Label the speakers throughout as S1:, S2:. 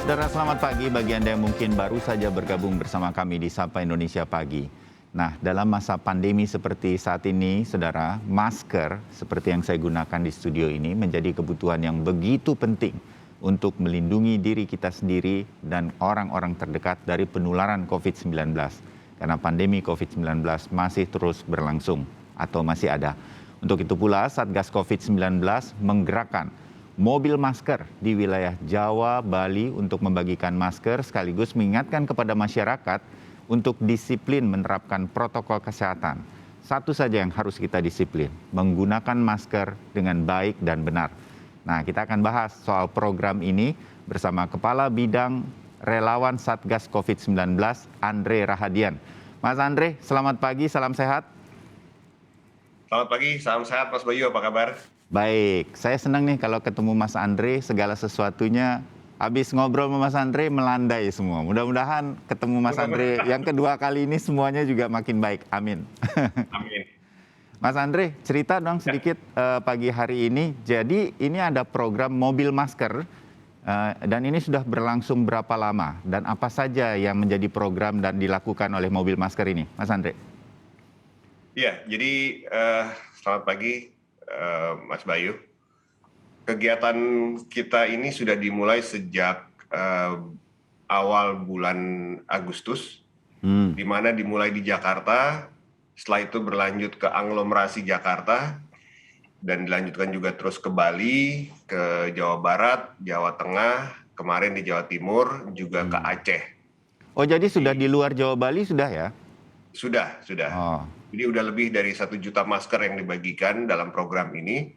S1: Saudara, selamat pagi bagi Anda yang mungkin baru saja bergabung bersama kami di Sapa Indonesia Pagi. Nah, dalam masa pandemi seperti saat ini, saudara, masker seperti yang saya gunakan di studio ini menjadi kebutuhan yang begitu penting untuk melindungi diri kita sendiri dan orang-orang terdekat dari penularan COVID-19. Karena pandemi COVID-19 masih terus berlangsung atau masih ada. Untuk itu pula, Satgas COVID-19 menggerakkan mobil masker di wilayah Jawa, Bali untuk membagikan masker sekaligus mengingatkan kepada masyarakat untuk disiplin menerapkan protokol kesehatan. Satu saja yang harus kita disiplin, menggunakan masker dengan baik dan benar. Nah, kita akan bahas soal program ini bersama Kepala Bidang Relawan Satgas COVID-19, Andre Rahadian. Mas Andre, selamat pagi, salam sehat.
S2: Selamat pagi, salam sehat Mas Bayu, apa kabar?
S1: Baik, saya senang nih kalau ketemu Mas Andre, segala sesuatunya habis ngobrol sama Mas Andre melandai semua. Mudah-mudahan ketemu Mas Andre yang kedua kali ini semuanya juga makin baik. Amin.
S2: Amin.
S1: Mas Andre, cerita dong sedikit pagi hari ini. Jadi ini ada program mobil masker dan ini sudah berlangsung berapa lama? Dan apa saja yang menjadi program dan dilakukan oleh mobil masker ini, Mas Andre?
S2: Iya, jadi selamat pagi Mas Bayu. Kegiatan kita ini sudah dimulai sejak awal bulan Agustus, di mana dimulai di Jakarta, setelah itu berlanjut ke aglomerasi Jakarta, dan dilanjutkan juga terus ke Bali, ke Jawa Barat, Jawa Tengah, kemarin di Jawa Timur, juga ke Aceh.
S1: Oh, jadi sudah di luar Jawa Bali sudah ya?
S2: Sudah.
S1: Oh.
S2: Jadi udah lebih dari 1 juta masker yang dibagikan dalam program ini.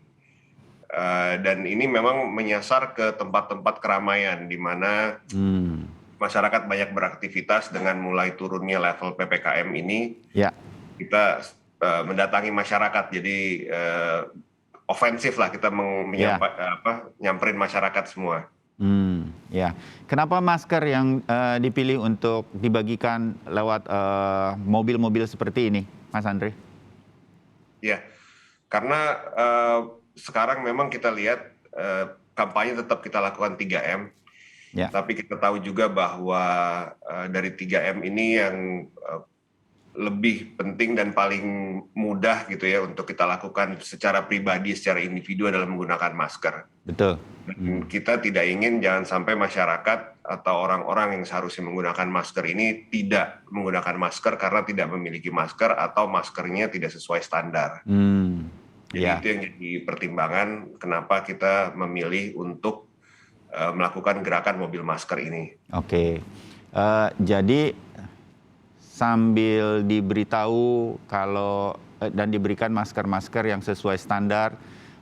S2: Dan ini memang menyasar ke tempat-tempat keramaian di mana masyarakat banyak beraktivitas. Dengan mulai turunnya level PPKM ini, kita mendatangi masyarakat, jadi ofensif lah kita nyamperin masyarakat semua.
S1: Ya, kenapa masker yang dipilih untuk dibagikan lewat mobil-mobil seperti ini, Mas Andre?
S2: Ya, karena sekarang memang kita lihat kampanye tetap kita lakukan 3M, tapi kita tahu juga bahwa dari 3M ini yang lebih penting dan paling mudah gitu ya untuk kita lakukan secara pribadi, secara individu adalah menggunakan masker.
S1: Betul.
S2: Dan kita tidak ingin jangan sampai masyarakat atau orang-orang yang seharusnya menggunakan masker ini tidak menggunakan masker karena tidak memiliki masker atau maskernya tidak sesuai standar. Jadi itu yang jadi pertimbangan kenapa kita memilih untuk melakukan gerakan mobil masker ini.
S1: Oke, jadi sambil diberitahu kalau dan diberikan masker-masker yang sesuai standar,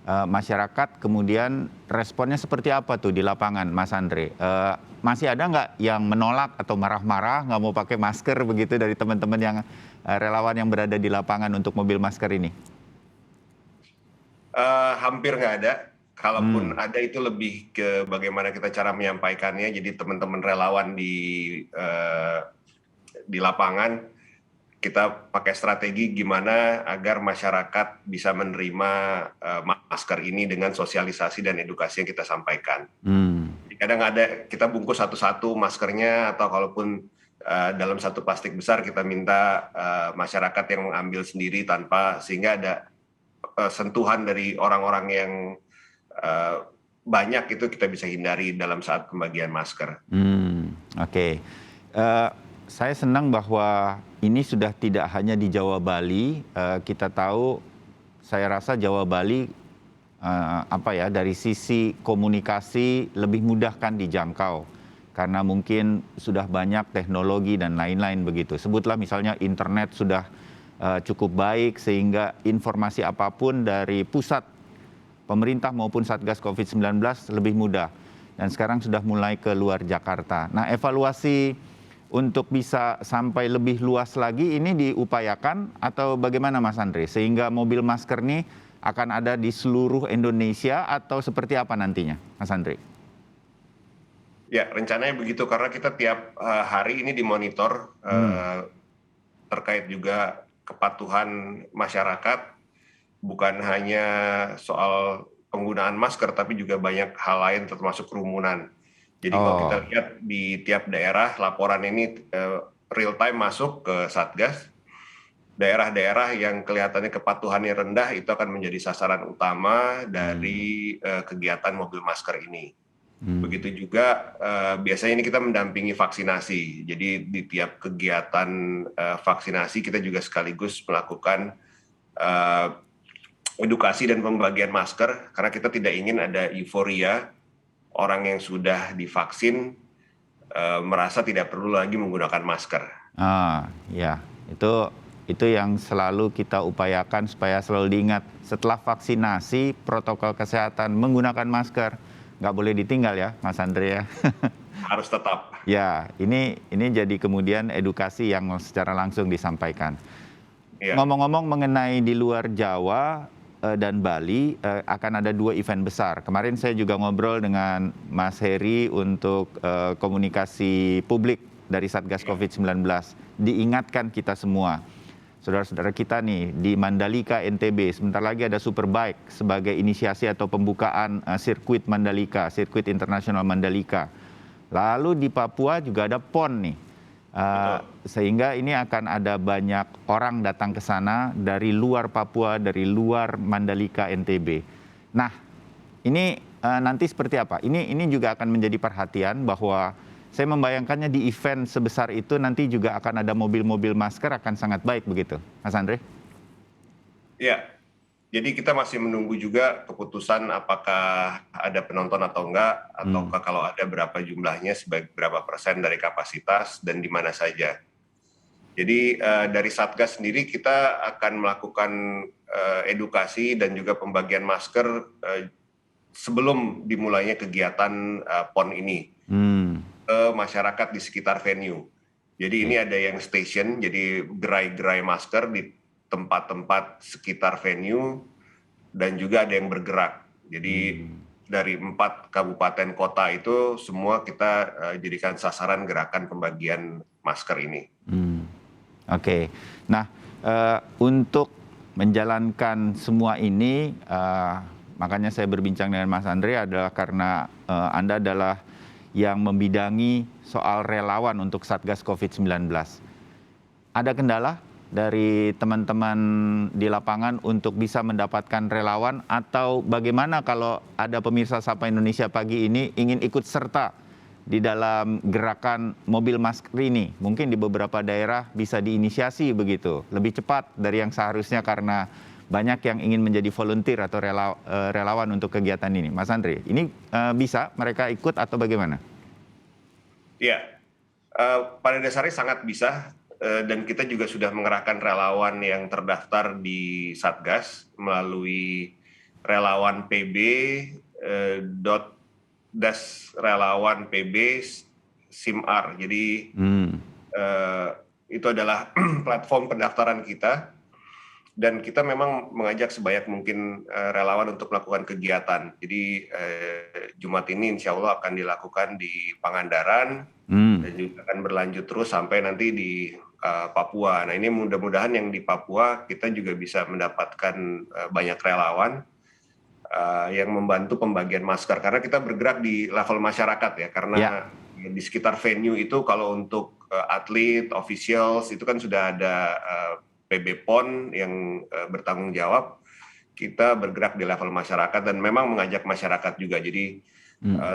S1: masyarakat kemudian responnya seperti apa tuh di lapangan, Mas Andre? Masih ada nggak yang menolak atau marah-marah nggak mau pakai masker begitu dari teman-teman yang relawan yang berada di lapangan untuk mobil masker ini?
S2: Hampir nggak ada. Kalaupun ada itu lebih ke bagaimana kita cara menyampaikannya. Jadi teman-teman relawan di lapangan, kita pakai strategi gimana agar masyarakat bisa menerima masker ini dengan sosialisasi dan edukasi yang kita sampaikan. Kadang ada kita bungkus satu-satu maskernya, atau kalaupun dalam satu plastik besar kita minta masyarakat yang mengambil sendiri tanpa, sehingga ada sentuhan dari orang-orang yang banyak, itu kita bisa hindari dalam saat pembagian masker.
S1: Oke. Saya senang bahwa ini sudah tidak hanya di Jawa Bali. Kita tahu, saya rasa Jawa Bali dari sisi komunikasi lebih mudah kan dijangkau karena mungkin sudah banyak teknologi dan lain-lain begitu. Sebutlah misalnya internet sudah cukup baik sehingga informasi apapun dari pusat pemerintah maupun Satgas COVID-19 lebih mudah. Dan sekarang sudah mulai ke luar Jakarta. Nah, evaluasi untuk bisa sampai lebih luas lagi ini diupayakan atau bagaimana, Mas Andre? Sehingga mobil masker ini akan ada di seluruh Indonesia atau seperti apa nantinya, Mas Andre?
S2: Ya, rencananya begitu, karena kita tiap hari ini dimonitor terkait juga kepatuhan masyarakat, bukan hanya soal penggunaan masker, tapi juga banyak hal lain termasuk kerumunan. Jadi kalau kita
S1: Oh,
S2: lihat di tiap daerah, laporan ini real time masuk ke Satgas. Daerah-daerah yang kelihatannya kepatuhannya rendah itu akan menjadi sasaran utama dari kegiatan mobil masker ini.
S1: hmm.
S2: Begitu juga biasanya ini kita mendampingi vaksinasi. Jadi di tiap kegiatan vaksinasi kita juga sekaligus melakukan eh, edukasi dan pembagian masker karena kita tidak ingin ada euforia orang yang sudah divaksin merasa tidak perlu lagi menggunakan masker.
S1: Ya, itu yang selalu kita upayakan supaya selalu diingat setelah vaksinasi protokol kesehatan menggunakan masker nggak boleh ditinggal ya, Mas Andre ya.
S2: Harus tetap.
S1: Ya, ini jadi kemudian edukasi yang secara langsung disampaikan.
S2: Ya.
S1: Ngomong-ngomong mengenai di luar Jawa dan Bali akan ada 2 event besar. Kemarin saya juga ngobrol dengan Mas Heri untuk komunikasi publik dari Satgas COVID-19. Diingatkan kita semua, saudara-saudara kita nih di Mandalika NTB, sebentar lagi ada Superbike sebagai inisiasi atau pembukaan sirkuit Mandalika, sirkuit internasional Mandalika. Lalu di Papua juga ada PON nih. Sehingga ini akan ada banyak orang datang ke sana dari luar Papua, dari luar Mandalika NTB. Nah, ini nanti seperti apa? Ini juga akan menjadi perhatian bahwa saya membayangkannya di event sebesar itu nanti juga akan ada mobil-mobil masker akan sangat baik begitu, Mas Andre?
S2: Ya, jadi kita masih menunggu juga keputusan apakah ada penonton atau enggak, ataukah kalau ada berapa jumlahnya, sebagai berapa persen dari kapasitas dan di mana saja. Jadi dari Satgas sendiri kita akan melakukan edukasi dan juga pembagian masker sebelum dimulainya kegiatan PON ini ke masyarakat di sekitar venue. Jadi ini ada yang station, jadi gerai-gerai masker di tempat-tempat sekitar venue dan juga ada yang bergerak. Jadi dari 4 kabupaten kota itu semua kita jadikan sasaran gerakan pembagian masker ini.
S1: Oke. Nah, untuk menjalankan semua ini, makanya saya berbincang dengan Mas Andre adalah karena Anda adalah yang membidangi soal relawan untuk Satgas COVID-19. Ada kendala dari teman-teman di lapangan untuk bisa mendapatkan relawan atau bagaimana kalau ada pemirsa Sapa Indonesia Pagi ini ingin ikut serta di dalam gerakan mobil masker ini? Mungkin di beberapa daerah bisa diinisiasi begitu, lebih cepat dari yang seharusnya karena banyak yang ingin menjadi volunteer atau relawan untuk kegiatan ini. Mas Andre, ini bisa mereka ikut atau bagaimana?
S2: Ya, pada dasarnya sangat bisa dan kita juga sudah mengerahkan relawan yang terdaftar di Satgas melalui relawan PB relawan PB SIMR. Jadi itu adalah platform pendaftaran kita. Dan kita memang mengajak sebanyak mungkin relawan untuk melakukan kegiatan. Jadi Jumat ini insya Allah akan dilakukan di Pangandaran dan juga akan berlanjut terus sampai nanti di Papua. Nah ini mudah-mudahan yang di Papua kita juga bisa mendapatkan banyak relawan yang membantu pembagian masker. Karena kita bergerak di level masyarakat ya. Karena di sekitar venue itu kalau untuk atlet, officials itu kan sudah ada PB PON yang bertanggung jawab. Kita bergerak di level masyarakat dan memang mengajak masyarakat juga. Jadi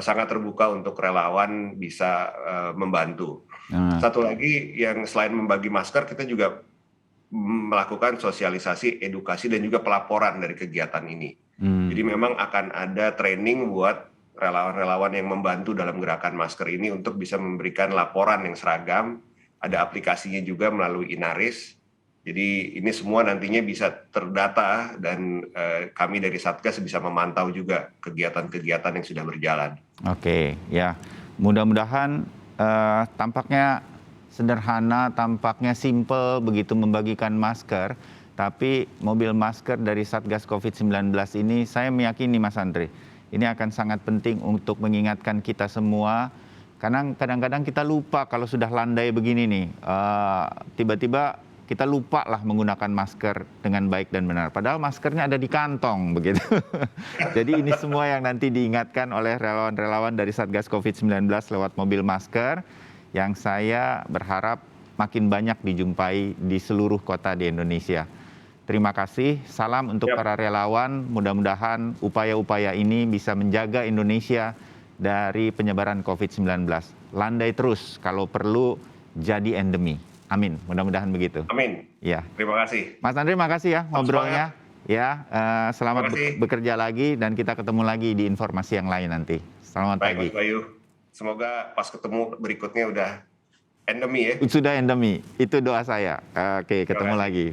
S2: sangat terbuka untuk relawan bisa membantu. Satu lagi yang selain membagi masker, kita juga melakukan sosialisasi, edukasi dan juga pelaporan dari kegiatan ini. Jadi memang akan ada training buat relawan-relawan yang membantu dalam gerakan masker ini untuk bisa memberikan laporan yang seragam. Ada aplikasinya juga melalui Inaris. Jadi ini semua nantinya bisa terdata dan kami dari Satgas bisa memantau juga kegiatan-kegiatan yang sudah berjalan.
S1: Oke, ya. Mudah-mudahan tampaknya sederhana, tampaknya simple begitu membagikan masker, tapi mobil masker dari Satgas COVID-19 ini saya meyakini Mas Andre, ini akan sangat penting untuk mengingatkan kita semua. Karena kadang-kadang kita lupa kalau sudah landai begini nih, tiba-tiba kita lupa lah menggunakan masker dengan baik dan benar. Padahal maskernya ada di kantong begitu. Jadi ini semua yang nanti diingatkan oleh relawan-relawan dari Satgas COVID-19 lewat mobil masker yang saya berharap makin banyak dijumpai di seluruh kota di Indonesia. Terima kasih, salam untuk para relawan, mudah-mudahan upaya-upaya ini bisa menjaga Indonesia dari penyebaran COVID-19. Landai terus, kalau perlu jadi endemi. Amin, mudah-mudahan begitu.
S2: Amin.
S1: Ya.
S2: Terima kasih.
S1: Mas Andre, makasih ya ngobrolnya. Ya, selamat bekerja lagi dan kita ketemu lagi di informasi yang lain nanti. Selamat pagi.
S2: Baik, Mas Bayu. Semoga pas ketemu berikutnya udah endemi ya.
S1: Sudah endemi, itu doa saya. Oke, ketemu lagi.